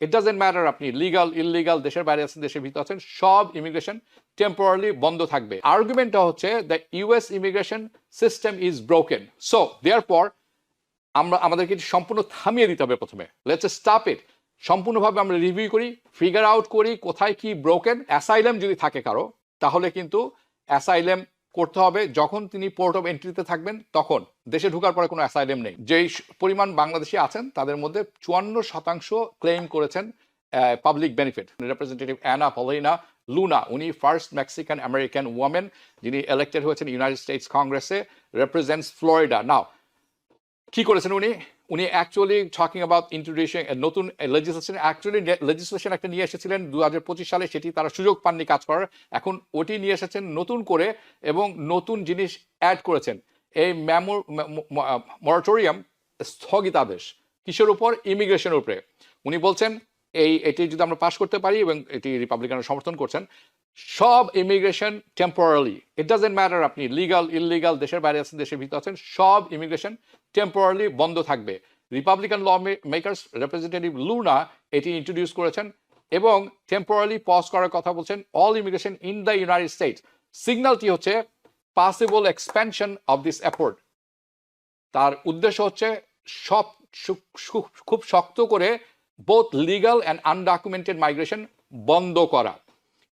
It doesn't matter আপনি legal illegal, দেশের বাইরে আছেন দেশের ভিতরে আছেন, সব ইমিগ্রেশন টেম্পোরারি বন্ধ থাকবে। আর্গুমেন্টটা হচ্ছে the US immigration system is broken, so therefore আমাদেরকে সম্পূর্ণ থামিয়ে দিতে হবে। প্রথমে লেটস স্টপ ইট, সম্পূর্ণভাবে আমরা রিভিউ করি, ফিগার আউট করি কোথায় কি ব্রোকেন। অ্যাসাইলাম যদি থাকে কারো, তাহলে কিন্তু অ্যাসাইলাম করতে হবে যখন তিনি পোর্ট অফ এন্ট্রিতে থাকবেন, তখন দেশে ঢোকার পরে কোনো অ্যাসাইলাম নেই। যেই পরিমাণ বাংলাদেশি আছেন তাদের মধ্যে 54% ক্লেম করেছেন public benefit. Representative Anna Paulina Luna, উনি ফার্স্ট মেক্সিকান আমেরিকান ওয়ামেন যিনি ইলেক্টেড হয়েছেন ইউনাইটেড স্টেটস কংগ্রেসে, রিপ্রেজেন্টস ফ্লোরিডা। নাও কি করেছেন উনি? উনি অ্যাকচুয়ালি টকিং অ্যাবাউট ইন্ট্রোডিউসিং নতুন লেজিসলেশন, অ্যাকচুয়ালি লেজিসলেশন একটা নিয়ে এসেছিলেন 2025 সালে, সেটি তারা সুযোগ পাননি কাজ করার। এখন ওটি নিয়ে এসেছেন নতুন করে এবং নতুন জিনিস অ্যাড করেছেন। এই মরাটোরিয়াম স্থগিতাদেশ কিসের উপর? ইমিগ্রেশনের উপরে। উনি বলছেন এটি যদি আমরা পাশ করতে পারি, এবং এটি রিপাবলিকানরা সমর্থন করছেন, সব immigration temporary, it doesn't matter আপনি লিগাল ইললিগাল, দেশের বাইরে আছেন দেশের ভিতরে আছেন, সব ইমিগ্রেশন টেম্পোরারি বন্ধ থাকবে। Republican law makers representative Luna এটি ইন্ট্রোডিউস করেছেন এবং টেম্পোরারি পজ করার কথা বলছেন all immigration in the United States. সিগন্যালটি হচ্ছে possible expansion of this effort. তার উদ্দেশ্য হচ্ছে সব খুব শক্ত করে both legal and undocumented migration বন্ধ করা।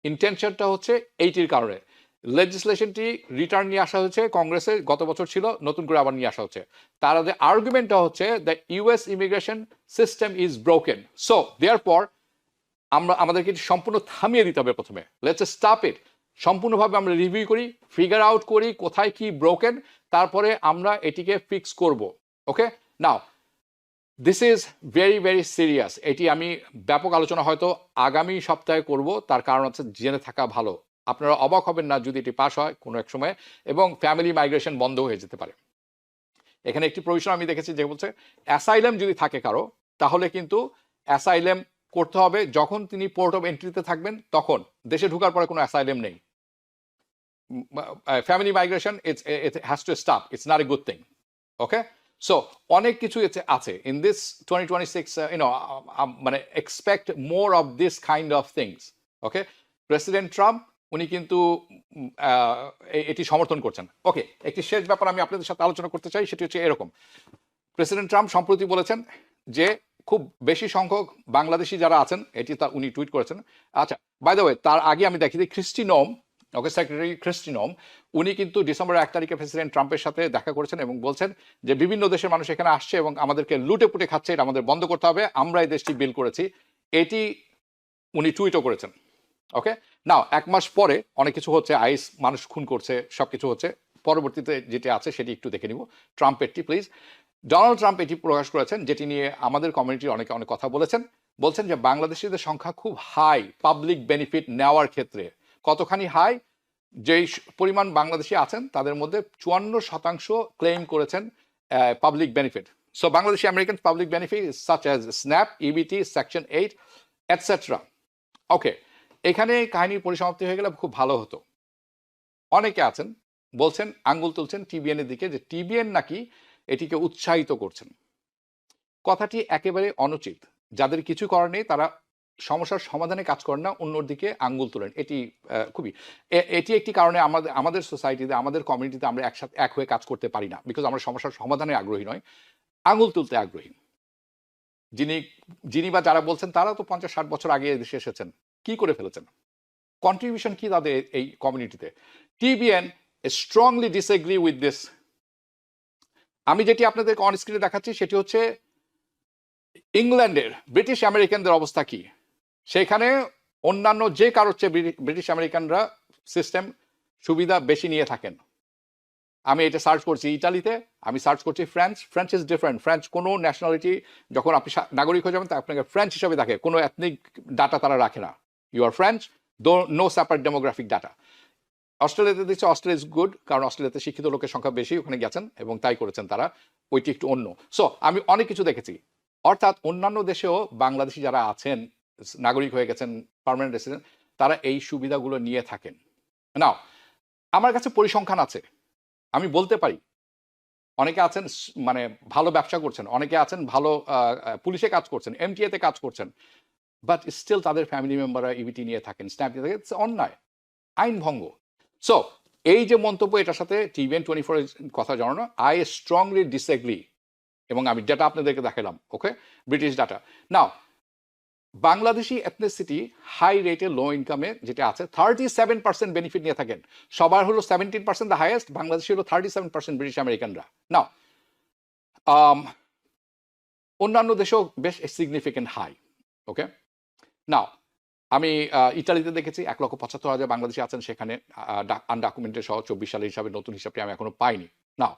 ইন্টেনশনটা হচ্ছে এইটির কারণে লেজিসলেশনটি রিটার্ন নিয়ে আসা হয়েছে কংগ্রেসে, গত বছর ছিল, নতুন করে আবার নিয়ে আসা হচ্ছে। তার আর্গুমেন্টটা হচ্ছে the US immigration system is broken, so therefore আমাদেরকে সম্পূর্ণ থামিয়ে দিতে হবে। প্রথমে লেটস স্টপ ইট, সম্পূর্ণভাবে আমরা রিভিউ করি, ফিগার আউট করি কোথায় কি ব্রোকেন, তারপরে আমরা এটিকে ফিক্স করব। Okay, now this is very very serious. এটি আমি ব্যাপক আলোচনা হয়তো আগামী সপ্তাহে করব, তার কারণ হচ্ছে জেনে থাকা ভালো। আপনারা অবাক হবেন না যদি এটি পাস হয় কোনো এক সময়, এবং ফ্যামিলি মাইগ্রেশন বন্ধ হয়ে যেতে পারে। এখানে একটি প্রভিশন আমি দেখেছি যে বলছে অ্যাসাইলাম যদি থাকে কারো, তাহলে কিন্তু অ্যাসাইলাম করতে হবে যখন তিনি পোর্ট অফ এন্ট্রিতে থাকবেন, তখন দেশে ঢোকার পরে কোনো অ্যাসাইলাম নেই। Family migration it has to stop, it's not a good thing. Okay, so অনেক কিছু আছে ইন দিস 2026, মানে expect more of this kind of things. Okay, president Trump উনি কিন্তু এটি সমর্থন করছেন। ওকে, একটি শেষ ব্যাপার আমি আপনাদের সাথে আলোচনা করতে চাই, সেটি হচ্ছে এরকম। প্রেসিডেন্ট ট্রাম্প সম্প্রতি বলেছেন যে খুব বেশি সংখ্যক বাংলাদেশি যারা আছেন, এটি উনি টুইট করেছেন। আচ্ছা, বাই দ্য ওয়ে, তার আগে আমি দেখি যে ক্রিস্টি নোম, ওকে, সেক্রেটারি ক্রিস্টি নোম, উনি কিন্তু ডিসেম্বর 1 তারিখে প্রেসিডেন্ট ট্রাম্পের সাথে দেখা করেছেন এবং বলছেন যে বিভিন্ন দেশের মানুষ এখানে আসছে এবং আমাদেরকে লুটে পুটে খাচ্ছে, এটা আমাদের বন্ধ করতে হবে, আমরা এই দেশটি বিল করেছি, এটি উনি টুইটও করেছেন। ওকে, নাও 1 মাস পরে অনেক কিছু হচ্ছে, আইস মানুষ খুন করছে, সব কিছু হচ্ছে। পরবর্তীতে যেটি আছে সেটি একটু দেখে নিব। ট্রাম্পেরটি প্লিজ। ডোনাল্ড ট্রাম্প এটি প্রকাশ করেছেন, যেটি নিয়ে আমাদের কমিউনিটির অনেকে অনেক কথা বলেছেন। বলছেন যে বাংলাদেশিদের সংখ্যা খুব হাই পাবলিক বেনিফিট নেওয়ার ক্ষেত্রে। কতখানি হাই? যেই পরিমাণ বাংলাদেশি আছেন তাদের মধ্যে 54% ক্লেম করেছেন public benefit. So Bangladeshi American public benefit such as SNAP, EBT, section 8 etcetera. Okay, এখানে কাহিনীর পরিসমাপ্তি হয়ে গেলে খুব ভালো হতো। অনেকে আছেন বলছেন, আঙ্গুল তুলছেন টিবিএন এর দিকে, যে টিবিএন নাকি এটিকে উৎসাহিত করছেন। কথাটি একেবারে অনুচিত। যাদের কিছু করার নেই তারা সমস্যার সমাধানে কাজ করেন না, অন্যর দিকে আঙ্গুল তোলেন। এটি খুবই এটি একটি কারণে আমাদের সোসাইটিতে, আমাদের কমিউনিটিতে আমরা একসাথে এক হয়ে কাজ করতে পারি না, বিকজ আমরা সমস্যার সমাধানে আগ্রহী নয়, আঙ্গুল তুলতে আগ্রহী। যিনি বা যারা বলছেন তারা তো 50-60 বছর আগে দেশে এসেছেন, কি করে ফেলেছেন? কন্ট্রিবিউশন কি তাদের এই কমিউনিটিতে? TBN strongly disagree with this. আমি যেটি আপনাদেরকে অন স্ক্রিনে দেখাচ্ছি সেটি হচ্ছে ইংল্যান্ডের ব্রিটিশ আমেরিকানদের অবস্থা কি। সেখানে অন্যান্য যে কারোর চেয়ে ব্রিটিশ আমেরিকানরা সিস্টেম সুবিধা বেশি নিয়ে থাকেন। আমি এটা সার্চ করছি ইটালিতে, আমি সার্চ করছি ফ্রেঞ্চ ইজ ডিফারেন্ট। ফ্রেঞ্চ কোনো ন্যাশনালিটি যখন আপনি নাগরিক হয়ে যাবেন তা আপনাকে ফ্রেঞ্চ হিসাবে দেখে, কোনো এথনিক ডাটা তারা রাখে না। You are French, no separate demographic data. অস্ট্রেলিয়াতে দিচ্ছে, অস্ট্রেলিয়া ইজ গুড, কারণ অস্ট্রেলিয়াতে শিক্ষিত লোকের সংখ্যা বেশি, ওখানে গেছেন এবং তাই করেছেন তারা, ওইটি একটু অন্য। সো আমি অনেক কিছু দেখেছি, অর্থাৎ অন্যান্য দেশেও বাংলাদেশি যারা আছেন, নাগরিক হয়ে গেছেন, পার্মানেন্ট রেসিডেন্ট, তারা এই সুবিধাগুলো নিয়ে থাকেন। নাও আমার কাছে পরিসংখ্যান আছে, আমি বলতে পারি অনেকে আছেন মানে ভালো ব্যবসা করছেন, অনেকে আছেন ভালো পুলিশে কাজ করছেন, এমটিএতে কাজ করছেন, বাট স্টিল তাদের ফ্যামিলি মেম্বাররা ইবিটি নিয়ে থাকেন, স্ন্যাপ নিয়ে থাকেন, ইটস অন্যায়, আইন ভঙ্গ। সো এই যে মন্তব্য, এটার সাথে TVN24 এর কথা জানানো, আই স্ট্রংলি ডিসএগ্রি, এবং আমি ডাটা আপনাদেরকে দেখালাম, ওকে, ব্রিটিশ ডাটা। নাও বাংলাদেশি এথনিসিটি হাই রেটে লো ইনকামে যেটা আছে 37% বেনিফিট নিয়ে থাকেন। সবার হলো 17% দ্য হাইয়েস্ট, বাংলাদেশি হলো 37% ব্রিটিশ আমেরিকানরা। নাও অন্যান্য দেশেও বেশ সিগনিফিকেন্ট হাই, ওকে। নাও আমি ইতালিতে দেখেছি 1,75,000 বাংলাদেশি আছেন সেখানে, আনডকুমেন্টেড সহ 24 সালের হিসাবে, নতুন হিসাবটি আমি এখনো পাইনি। নাও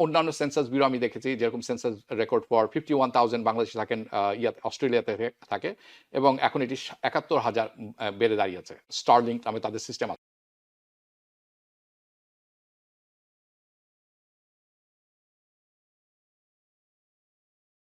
অন্যান্য সেন্সাস ব্যুরো আমি দেখেছি, যেরকম সেন্সাস রেকর্ড ফর 51,000 বাংলাদেশি থাকেন অস্ট্রেলিয়াতে থাকে, এবং এখন এটি 71,000 বেড়ে দাঁড়িয়েছে। স্টারলিংক নামে তাদের সিস্টেম আছে।